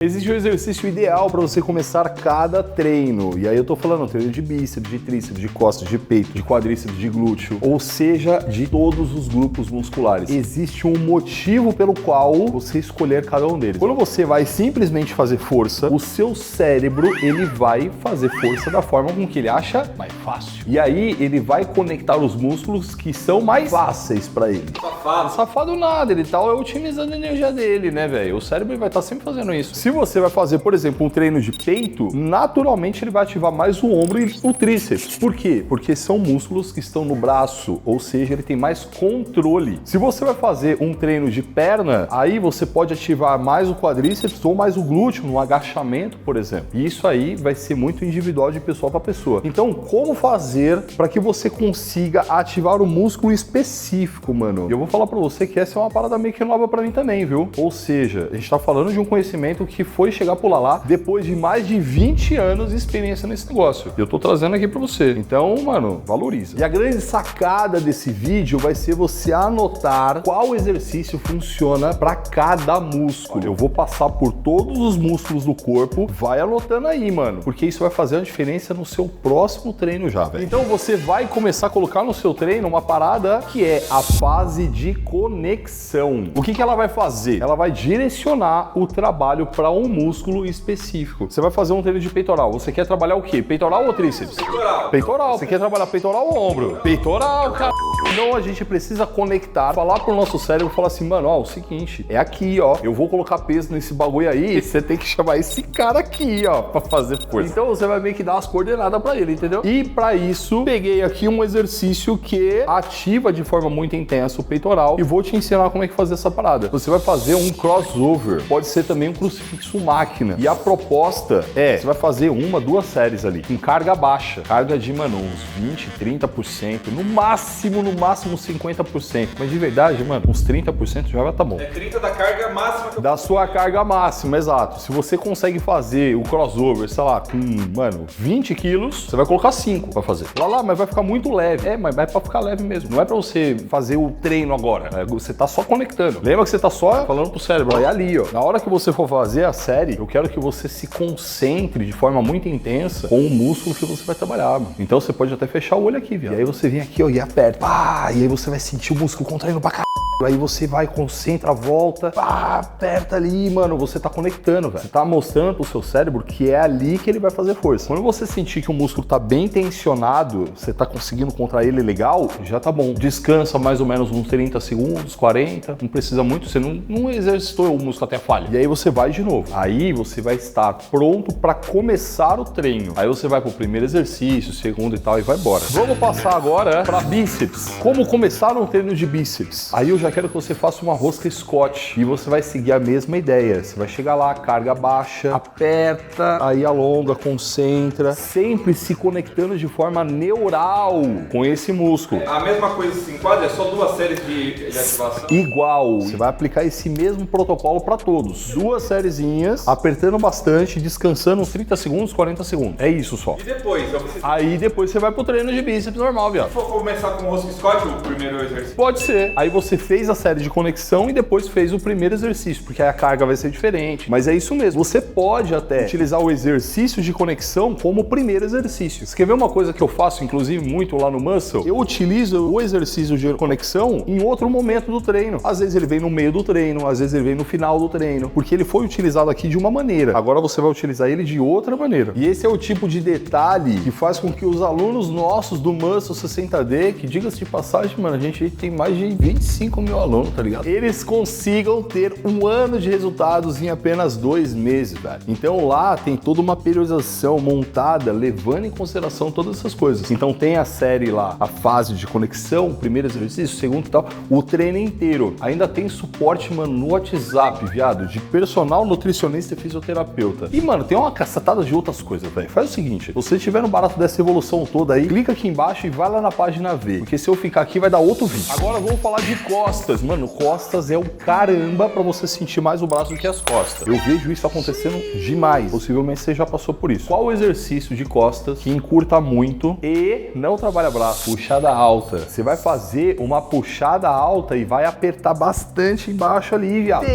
Existe um exercício ideal para você começar cada treino. E aí eu tô falando treino de bíceps, de tríceps, de costas, de peito, de quadríceps, de glúteo, ou seja, de todos os grupos musculares. Existe um motivo pelo qual você escolher cada um deles. Quando você vai simplesmente fazer força, o seu cérebro, ele vai fazer força da forma com que ele acha mais fácil. E aí ele vai conectar os músculos que são mais fáceis para ele. Safado. Safado nada, ele tá otimizando a energia dele, né, velho? O cérebro vai estar sempre fazendo isso. Se você vai fazer, por exemplo, um treino de peito, naturalmente ele vai ativar mais o ombro e o tríceps. Por quê? Porque são músculos que estão no braço, ou seja, ele tem mais controle. Se você vai fazer um treino de perna, aí você pode ativar mais o quadríceps ou mais o glúteo no agachamento, por exemplo. E isso aí vai ser muito individual de pessoa para pessoa. Então, como fazer para que você consiga ativar o músculo específico, mano? Eu vou falar para você que essa é uma parada meio que nova para mim também, viu? Ou seja, a gente tá falando de um conhecimento que foi chegar por lá depois de mais de 20 anos de experiência nesse negócio. Eu tô trazendo aqui pra você. Então, mano, valoriza. E a grande sacada desse vídeo vai ser você anotar qual exercício funciona pra cada músculo. Eu vou passar por todos os músculos do corpo, vai anotando aí, mano, porque isso vai fazer uma diferença no seu próximo treino já, velho. Então você vai começar a colocar no seu treino uma parada que é a fase de conexão. O que ela vai fazer? Ela vai direcionar o trabalho para um músculo específico. Você vai fazer um treino de peitoral. Você quer trabalhar o quê? Peitoral ou tríceps? Peitoral. Peitoral. Você quer trabalhar peitoral ou ombro? Peitoral, cara. Então a gente precisa conectar, falar pro nosso cérebro, falar assim, mano, ó, o seguinte, é aqui, ó, eu vou colocar peso nesse bagulho aí, você tem que chamar esse cara aqui, ó, pra fazer força. Então você vai meio que dar as coordenadas pra ele, entendeu? E pra isso, peguei aqui um exercício que ativa de forma muito intensa o peitoral e vou te ensinar como é que fazer essa parada. Você vai fazer um crossover, pode ser também um crucifixo máquina. E a proposta é, você vai fazer uma, duas séries ali, com carga baixa. Carga de, mano, uns 20, 30%, no máximo 50%. Mas de verdade, mano, uns 30% já vai tá bom. É 30 da carga máxima. Da sua carga máxima, exato. Se você consegue fazer o crossover, sei lá, com, mano, 20 quilos, você vai colocar 5 pra fazer. Lá, mas vai ficar muito leve. É, mas vai pra ficar leve mesmo. Não é pra você fazer o treino agora. Você tá só conectando. Lembra que você tá só falando pro cérebro, ó, é ali, ó. Na hora que você for fazer a série, eu quero que você se concentre de forma muito intensa com o músculo que você vai trabalhar, mano. Então você pode até fechar o olho aqui, viado. E aí você vem aqui, ó, e aperta. Pá, e aí você vai sentir o músculo contraindo pra caralho. Aí você vai, concentra, volta, pá, aperta ali, mano, você tá conectando, velho. Você tá mostrando pro seu cérebro que é ali que ele vai fazer força. Quando você sentir que o músculo tá bem tensionado, você tá conseguindo contrair ele legal, já tá bom. Descansa mais ou menos uns 30 segundos, 40, não precisa muito, você não exercitou o músculo até a falha. E aí você vai de novo. Aí você vai estar pronto pra começar o treino. Aí você vai pro primeiro exercício, segundo e tal, e vai embora. Vamos passar agora pra bíceps. Como começar um treino de bíceps? Aí eu já quero que você faça uma rosca Scott e você vai seguir a mesma ideia. Você vai chegar lá, carga baixa, aperta, aí alonga, concentra, sempre se conectando de forma neural com esse músculo. A mesma coisa se enquadra, é só duas séries de ativação? Igual. Você vai aplicar esse mesmo protocolo para todos. Duas sériezinhas, apertando bastante, descansando uns 30 segundos, 40 segundos. É isso só. E depois? Aí depois você vai pro treino de bíceps normal, viado. Se for começar com o rosca Scott, o primeiro exercício? Pode ser. Aí você fez a série de conexão e depois fez o primeiro exercício, porque aí a carga vai ser diferente. Mas é isso mesmo. Você pode até utilizar o exercício de conexão como o primeiro exercício. Você quer ver uma coisa que eu faço, inclusive, muito lá no Muscle? Eu utilizo o exercício de conexão em outro momento do treino. Às vezes ele vem no meio do treino, às vezes ele vem no final do treino, porque ele foi utilizado aqui de uma maneira. Agora você vai utilizar ele de outra maneira. E esse é o tipo de detalhe que faz com que os alunos nossos do Muscle 60D, que diga-se de passagem, mano, a gente tem mais de 25 mil alunos, tá ligado? Eles consigam ter um ano de resultados em apenas 2 meses, velho. Então lá tem toda uma periodização montada, levando em consideração todas essas coisas. Então tem a série lá, a fase de conexão, primeiro exercício, segundo e tal, o treino inteiro. Ainda tem suporte, mano, no WhatsApp, viado, de personal nutricionista e fisioterapeuta. E, mano, tem uma cacetada de outras coisas, velho. Faz o seguinte, se você estiver no barato dessa evolução toda aí, clica aqui embaixo e vai lá na página ver, porque se eu ficar aqui vai dar outro vídeo. Agora vamos falar de costas, mano. Costas é o caramba pra você sentir mais o braço do que as costas. Eu vejo isso acontecendo demais. Possivelmente você já passou por isso. Qual o exercício de costas que encurta muito e não trabalha braço? Puxada alta. Você vai fazer uma puxada alta e vai apertar bastante embaixo ali, viado.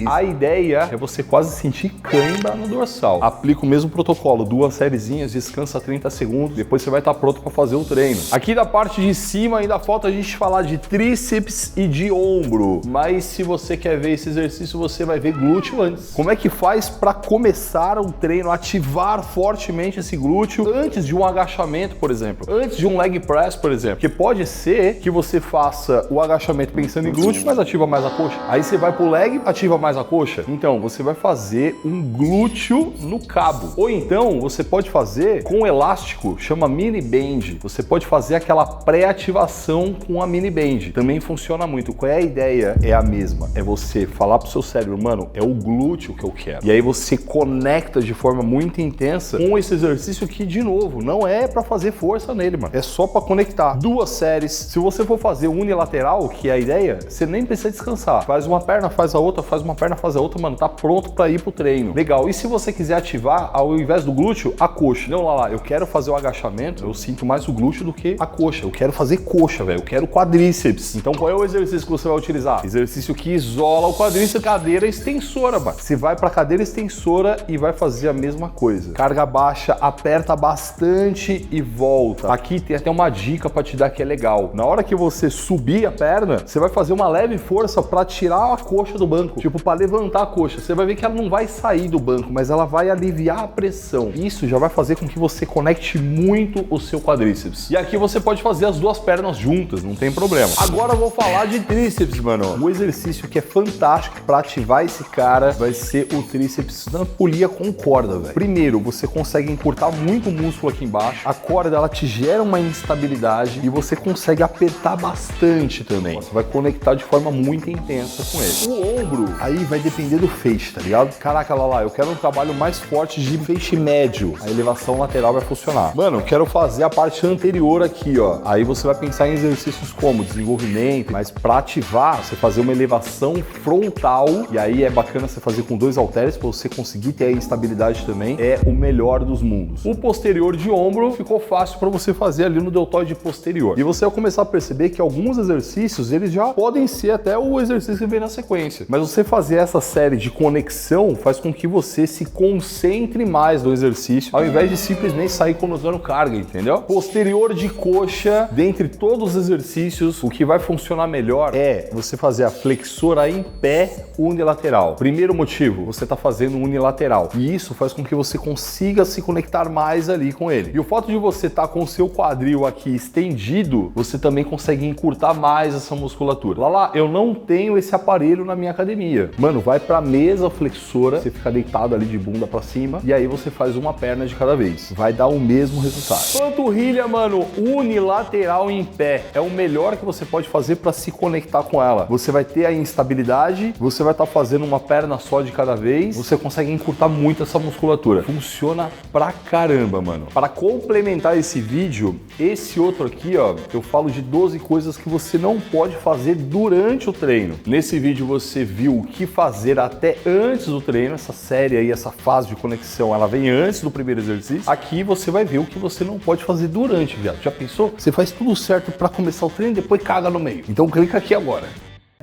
A ideia é você quase sentir cãibra no dorsal. Aplica o mesmo protocolo, 2 sériezinhas, descansa 30 segundos, depois você vai estar pronto para fazer o treino. Aqui da parte de cima ainda falta a gente falar de tríceps e de ombro, mas se você quer ver esse exercício, você vai ver glúteo antes. Como é que faz para começar um treino, ativar fortemente esse glúteo antes de um agachamento, por exemplo, antes de um leg press, por exemplo, que pode ser que você faça o agachamento pensando em glúteo, mas ativa mais a coxa. Aí você vai pro leg, ativa mais a coxa. Então, você vai fazer um glúteo no cabo. Ou então, você pode fazer com elástico, chama mini band. Você pode fazer aquela pré-ativação com a mini band. Também funciona muito. Qual é a ideia? É a mesma. É você falar pro seu cérebro, mano, é o glúteo que eu quero. E aí você conecta de forma muito intensa com esse exercício que, de novo, não é pra fazer força nele, mano. É só pra conectar. 2 séries. Se você for fazer unilateral, que é a ideia, você nem precisa descansar. Faz uma perna, faz a outra, faz uma perna, faz a outra, mano, tá pronto pra ir pro treino. Legal. E se você quiser ativar, ao invés do glúteo, a coxa. Não, lá, eu quero fazer o agachamento, eu sinto mais o glúteo do que a coxa. Eu quero fazer coxa, velho. Eu quero quadríceps. Então, qual é o exercício que você vai utilizar? Exercício que isola o quadríceps, cadeira extensora, mano. Você vai pra cadeira extensora e vai fazer a mesma coisa. Carga baixa, aperta bastante e volta. Aqui tem até uma dica pra te dar que é legal. Na hora que você subir a perna, você vai fazer uma leve força pra tirar a coxa do banco. Tipo, pra levantar a coxa. Você vai ver que ela não vai sair do banco, mas ela vai aliviar a pressão. Isso já vai fazer com que você conecte muito o seu quadríceps. E aqui você pode fazer as 2 pernas juntas, não tem problema. Agora eu vou falar de tríceps, mano. O exercício que é fantástico pra ativar esse cara vai ser o tríceps na polia com corda, velho. Primeiro, você consegue encurtar muito o músculo aqui embaixo. A corda, ela te gera uma instabilidade e você consegue apertar bastante também. Você vai conectar de forma muito intensa com ele. O ombro, aí vai depender do feixe, tá ligado? Caraca, lá, eu quero um trabalho mais forte de feixe médio. A elevação lateral vai funcionar. Mano, eu quero fazer a parte anterior aqui, ó. Aí você vai pensar em exercícios como desenvolvimento, mas pra ativar, você fazer uma elevação frontal, e aí é bacana você fazer com 2 halteres pra você conseguir ter a estabilidade também, é o melhor dos mundos. O posterior de ombro ficou fácil pra você fazer ali no deltoide posterior. E você vai começar a perceber que alguns exercícios, eles já podem ser até o exercício que vem na sequência. Mas você fazer essa série de conexão faz com que você se concentre mais no exercício, ao invés de simplesmente sair colocando carga, entendeu? Posterior de coxa, dentre todos os exercícios, o que vai funcionar melhor é você fazer a flexora em pé unilateral. Primeiro motivo, você tá fazendo unilateral. E isso faz com que você consiga se conectar mais ali com ele. E o fato de você estar com o seu quadril aqui estendido, você também consegue encurtar mais essa musculatura. Lá, eu não tenho esse aparelho na minha academia. Mano, vai pra mesa flexora, você fica deitado ali de bunda pra cima, e aí você faz uma perna de cada vez. Vai dar o mesmo resultado. Panturrilha, mano, unilateral em pé. É o melhor que você pode fazer pra se conectar com ela. Você vai ter a instabilidade, você vai estar fazendo uma perna só de cada vez, você consegue encurtar muito essa musculatura. Funciona pra caramba, mano. Para complementar esse vídeo, esse outro aqui, ó, eu falo de 12 coisas que você não pode fazer durante o treino. Nesse vídeo você viu o que fazer até antes do treino, essa série aí, essa fase de conexão, ela vem antes do primeiro exercício. Aqui você vai ver o que você não pode fazer durante, viado. Já pensou? Você faz tudo certo para começar o treino e depois caga no meio. Então clica aqui agora.